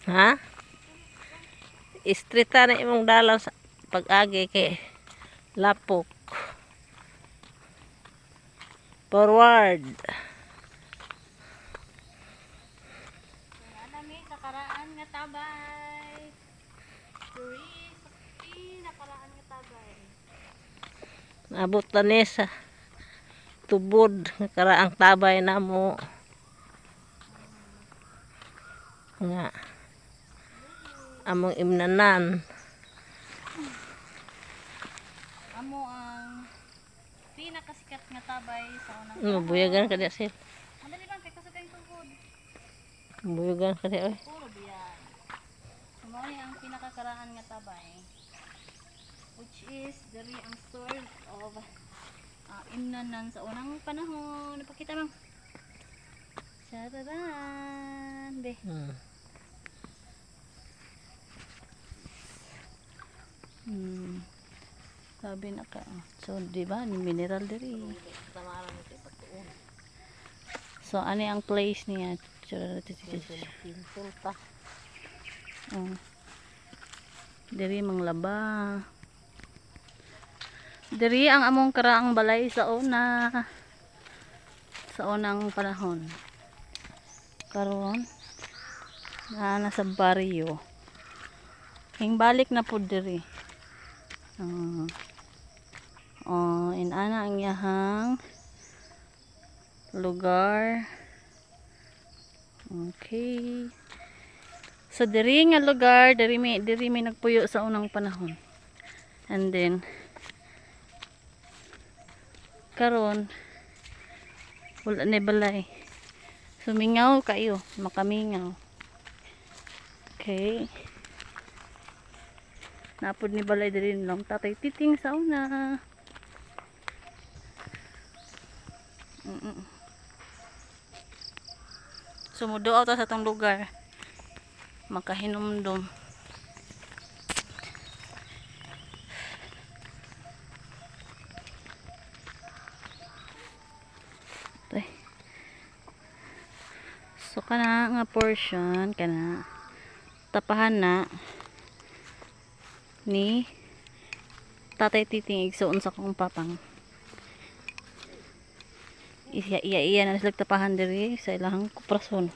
Ha? Istrita na imong dalaw sa pag-agi kay lapok. Forward. Nami nakaraan nga tabay. Three, sakti nakaraan nga tabay. Abot na ni sa tubod nga karaang tabay na mo. Nga among imnanan. Amo ang pinakasikat nga tabay sa unang Buyagan ka diya sil. Madali lang kay kasagay tungkod. Buyagan ka diya oy. Puro biyan. Mao ni ang pinakakaraan nga tabay. Which is diri ang source of imnanan sa unang panahon. Napakita lang. Tadaan. Be. Sabi na ka. So, di ba? Mineral diri. So, ano ang place niya? Pinsulta. Diri manglaba. Diri ang among karaang balay sa una. Sa unang panahon. Karon na nasa baryo. Hingbalik na po diri. Inana ang yahang lugar. Okay. So diri nga lugar, diri may nagpuyo sa unang panahon. And then karon wala na balay. Sumingaw kayo, makamingaw. Okay. Napod ni balay diri lang tatay titing sa una. Sumuduaw ta sa tong lugar. Makahinumdum. So kana nga portion kana tapahan na ni tatay titing igsuon sa kong papang. Iya na sila tapahan diri sa ilang kuprason.